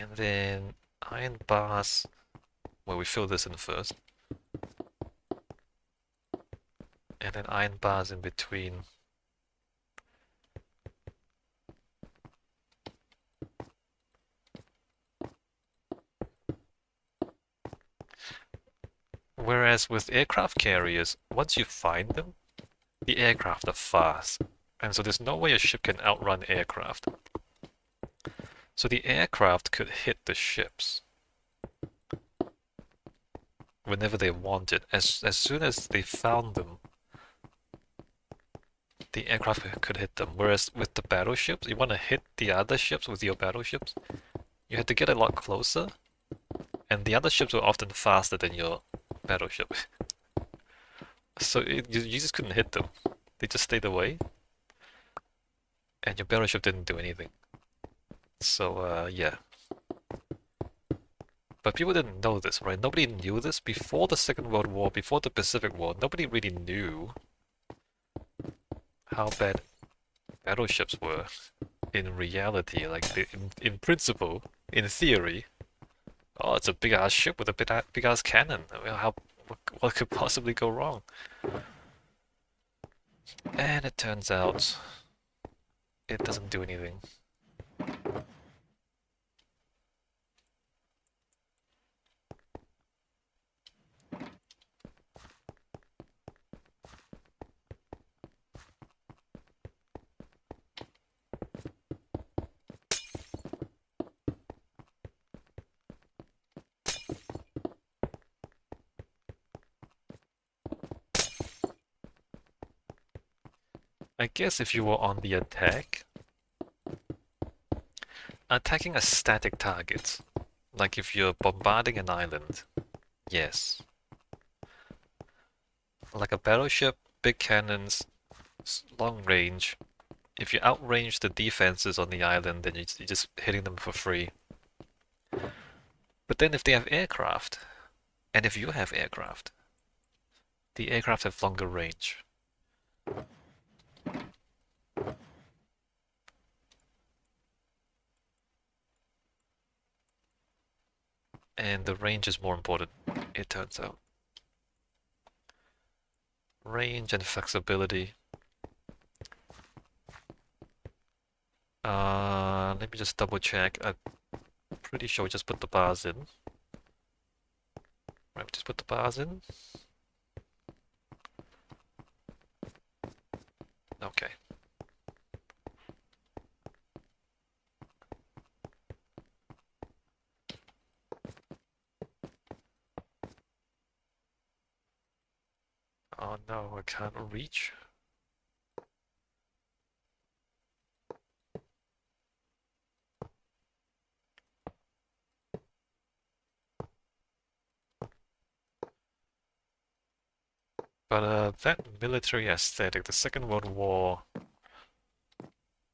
And then iron bars, well, we fill this in first. And then iron bars in between. Whereas with aircraft carriers, once you find them, the aircraft are fast. And so there's no way a ship can outrun aircraft. So the aircraft could hit the ships whenever they wanted. As soon as they found them, the aircraft could hit them. Whereas with the battleships, you want to hit the other ships with your battleships, you had to get a lot closer, and the other ships were often faster than your battleship. So you just couldn't hit them. They just stayed away, and your battleship didn't do anything. So, yeah. But people didn't know this, right? Nobody knew this before the Second World War, before the Pacific War. Nobody really knew how bad battleships were in reality. Like, in principle, in theory, oh, it's a big ass ship with a big ass cannon. I mean, what could possibly go wrong? And it turns out it doesn't do anything. I guess if you were on the attack, attacking a static target, like if you're bombarding an island, yes. Like a battleship, big cannons, long range. If you outrange the defenses on the island, then you're just hitting them for free. But then if they have aircraft, and if you have aircraft, the aircraft have longer range. And the range is more important, it turns out. Range and flexibility. Let me just double check. I'm pretty sure we just put the bars in. Right, just put the bars in. Okay. Oh no, I can't reach. But that military aesthetic, the Second World War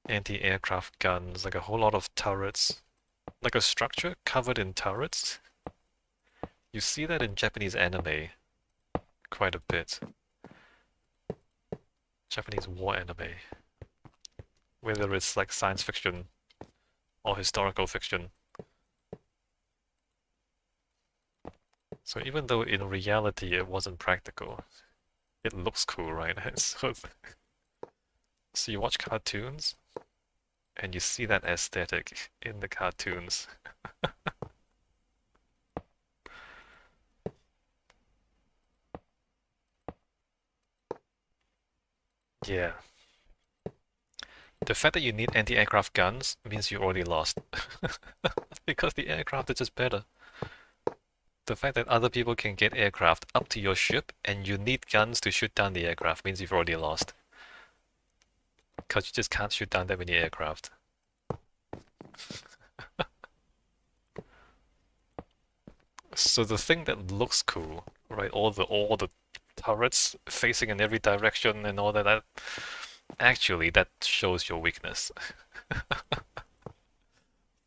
anti-aircraft guns, like a whole lot of turrets, like a structure covered in turrets. You see that in Japanese anime quite a bit. Japanese war anime. Whether it's like science fiction or historical fiction. So even though in reality it wasn't practical, it looks cool, right? So you watch cartoons and you see that aesthetic in the cartoons. Yeah. The fact that you need anti-aircraft guns means you already lost. Because the aircraft is just better. The fact that other people can get aircraft up to your ship and you need guns to shoot down the aircraft means you've already lost. Because you just can't shoot down that many aircraft. So the thing that looks cool, right? All the turrets facing in every direction and all that, actually that shows your weakness.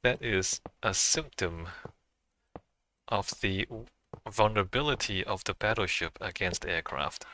That is a symptom of the vulnerability of the battleship against aircraft.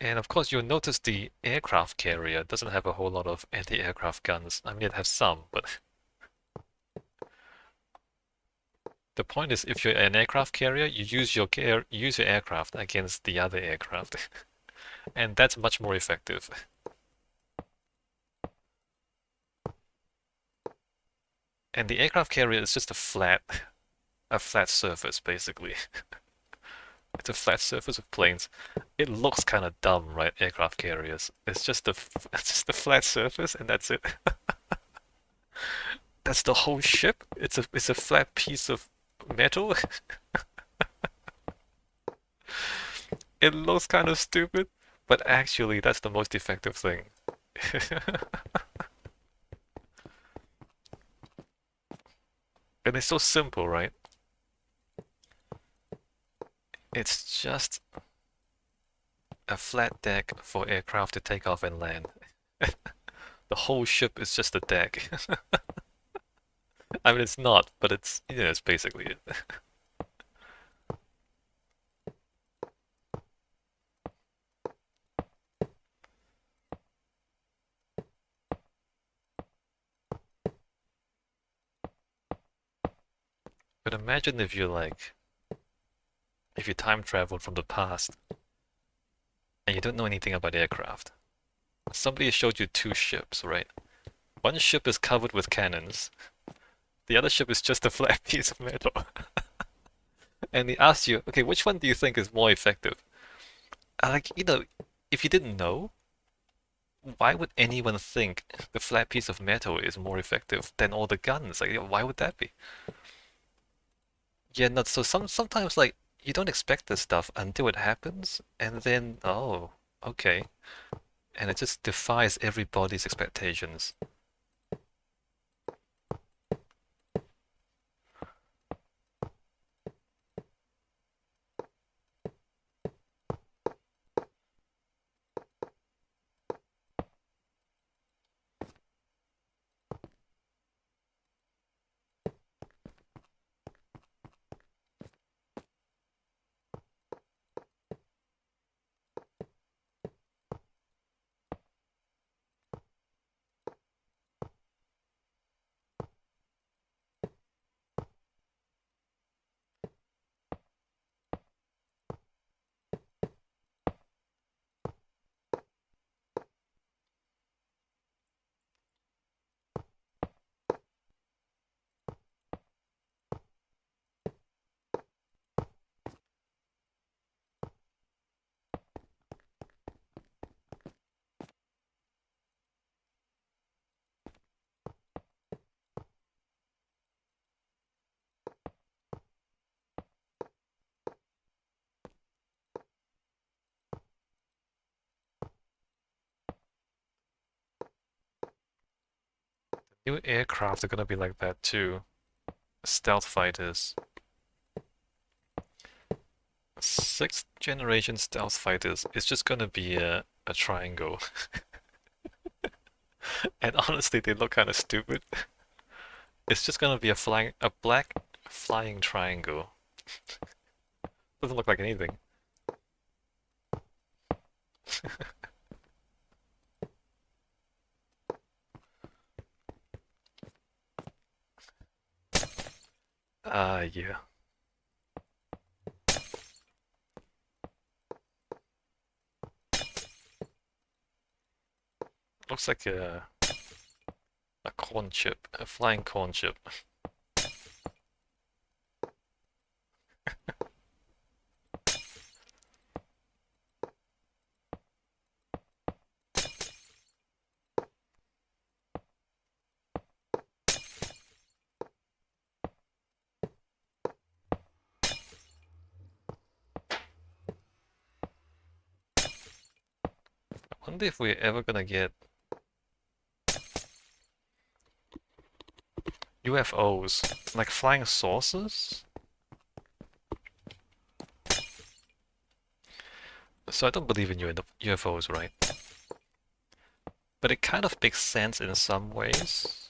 And of course, you'll notice the aircraft carrier doesn't have a whole lot of anti-aircraft guns. I mean, it has some, but the point is, if you're an aircraft carrier, you use your aircraft against the other aircraft, and that's much more effective. And the aircraft carrier is just a flat surface, basically. It's a flat surface of planes. It looks kind of dumb, right? Aircraft carriers. It's just a flat surface, and that's it. That's the whole ship. It's a flat piece of metal. It looks kind of stupid, but actually that's the most effective thing. And it's so simple, right? It's just a flat deck for aircraft to take off and land. The whole ship is just a deck. I mean, it's not, but it's basically it. But imagine if you time traveled from the past and you don't know anything about aircraft. Somebody showed you two ships, right? One ship is covered with cannons, the other ship is just a flat piece of metal. And they asked you, okay, which one do you think is more effective? Like, if you didn't know, why would anyone think the flat piece of metal is more effective than all the guns? Like, why would that be? Yeah, not so sometimes like you don't expect this stuff until it happens, and then oh, okay, and it just defies everybody's expectations. New aircraft are gonna be like that too. Stealth fighters. Sixth generation stealth fighters is just gonna be a triangle. And honestly, they look kind of stupid. It's just gonna be a black flying triangle. Doesn't look like anything. Yeah. Looks like a corn chip, a flying corn chip. I wonder if we're ever gonna get UFOs, like flying saucers? So I don't believe in UFOs, right? But it kind of makes sense in some ways.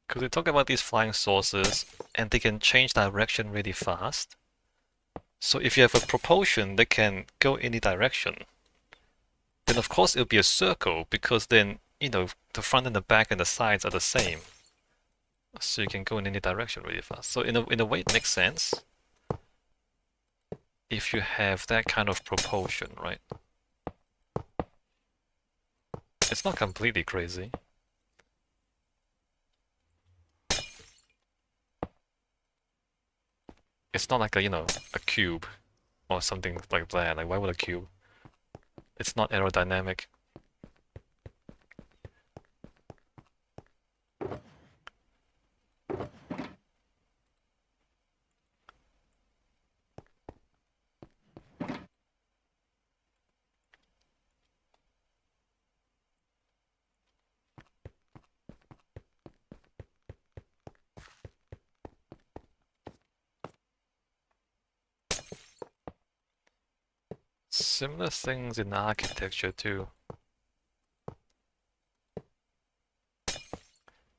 Because we talk about these flying saucers, and they can change direction really fast. So if you have a propulsion that can go any direction, then of course it'll be a circle because then, you know, the front and the back and the sides are the same. So you can go in any direction really fast. So in a way it makes sense if you have that kind of propulsion, right? It's not completely crazy. It's not like a, you know, a cube or something like that. Like why would a cube? It's not aerodynamic. Similar things in architecture too.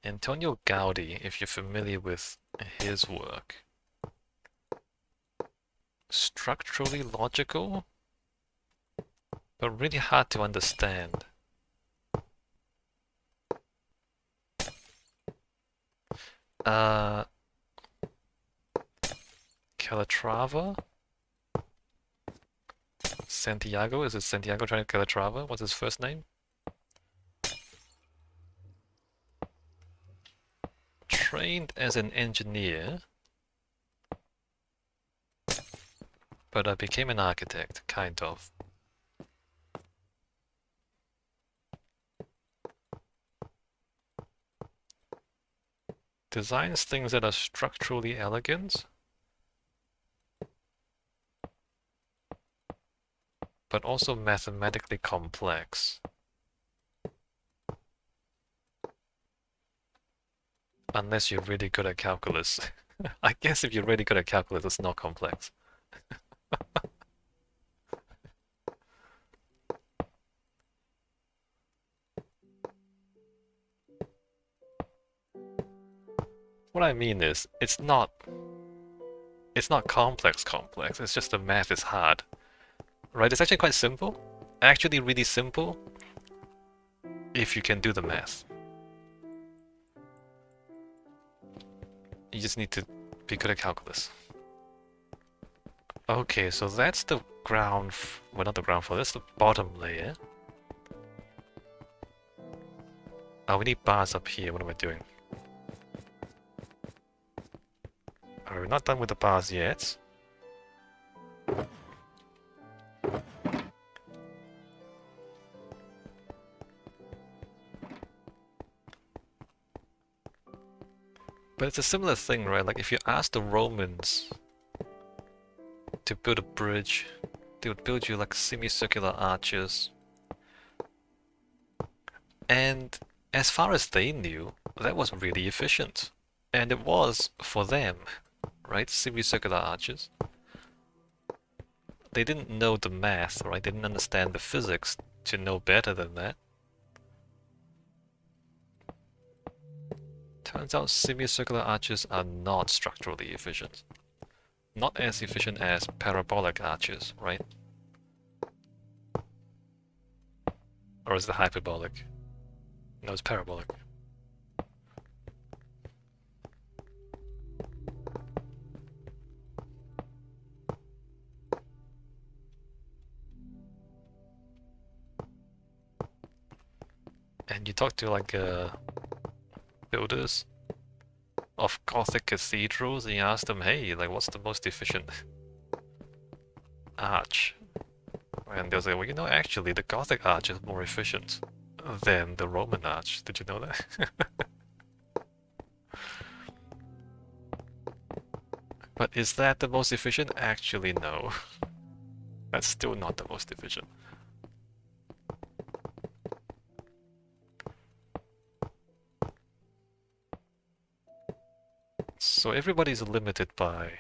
Antonio Gaudi, if you're familiar with his work, structurally logical, but really hard to understand. Calatrava? Santiago? Is it Santiago trying Calatrava? What's his first name? Trained as an engineer, but I became an architect, kind of. Designs things that are structurally elegant, but also mathematically complex. Unless you're really good at calculus. I guess if you're really good at calculus, it's not complex. What I mean is, it's not complex, it's just the math is hard. Right? It's actually quite simple. Actually really simple if you can do the math. You just need to be good at calculus. Okay, so that's the ground, well not the ground floor, that's the bottom layer. Oh, we need bars up here, what am I doing? Oh, we're not done with the bars yet. But it's a similar thing, right? Like if you ask the Romans to build a bridge, they would build you like semicircular arches. And as far as they knew, that was really efficient. And it was for them, right? Semicircular arches. They didn't know the math, right? They didn't understand the physics to know better than that. Turns out semicircular arches are not structurally efficient. Not as efficient as parabolic arches, right? Or is it hyperbolic? No, it's parabolic. And you talk to like builders of Gothic cathedrals and you ask them, hey, like what's the most efficient arch? And they'll say, well, you know, actually the Gothic arch is more efficient than the Roman arch. Did you know that? But is that the most efficient? Actually, no. That's still not the most efficient. So everybody's limited by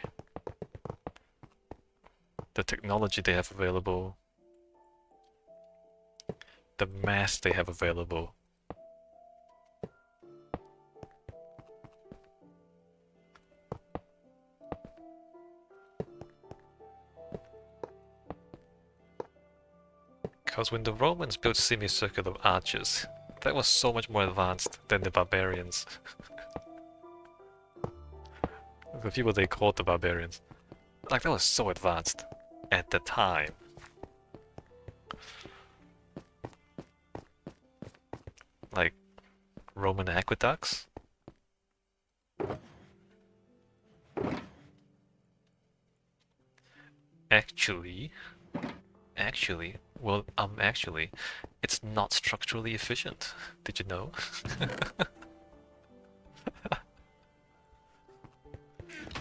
the technology they have available, the mass they have available. Because when the Romans built semicircular arches, that was so much more advanced than the barbarians. The people they called the barbarians. Like, that was so advanced at the time. Like, Roman aqueducts. Actually, well, actually, it's not structurally efficient. Did you know?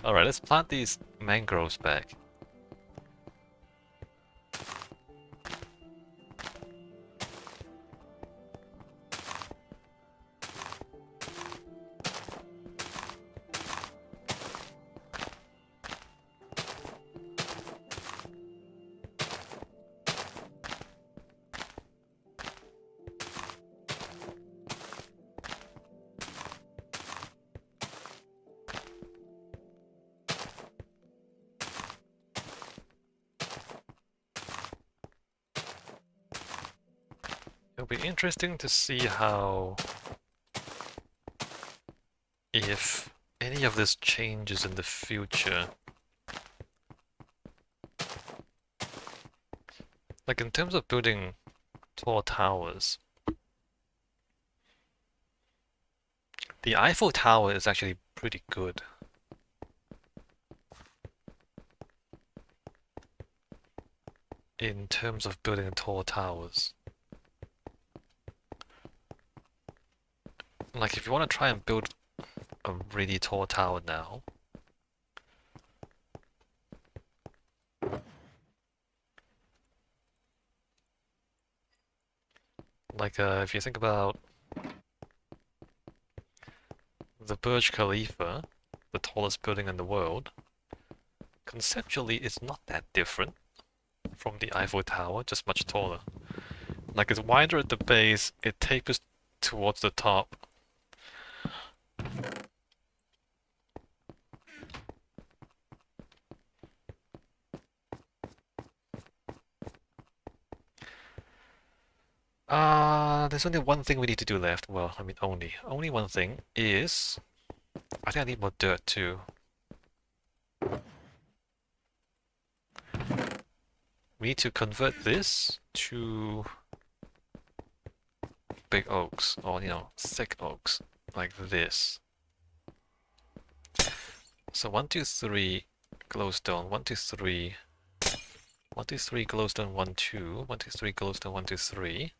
Alright, let's plant these mangroves back. It'll be interesting to see how, if any of this changes in the future. Like, in terms of building tall towers, the Eiffel Tower is actually pretty good. In terms of building tall towers. Like, if you want to try and build a really tall tower now, like, if you think about the Burj Khalifa, the tallest building in the world, conceptually it's not that different from the Eiffel Tower, just much taller. Like, it's wider at the base, it tapers towards the top. There's only one thing we need to do left. Well, I mean only one thing is, I think I need more dirt too. We need to convert this to big oaks, or thick oaks, like this. So 1, 2, 3 glowstone, 1, 2, 3. 1, 2, 3 glowstone, 1, 2. 1, 2, 3 glowstone, 1, 2, 3.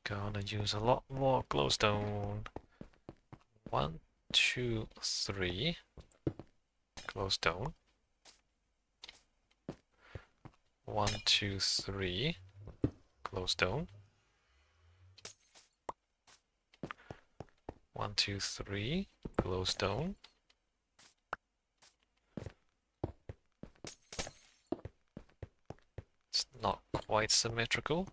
Gonna use a lot more glowstone. 1, 2, 3 glowstone. 1, 2, 3 glowstone. 1, 2, 3 glowstone. It's not quite symmetrical.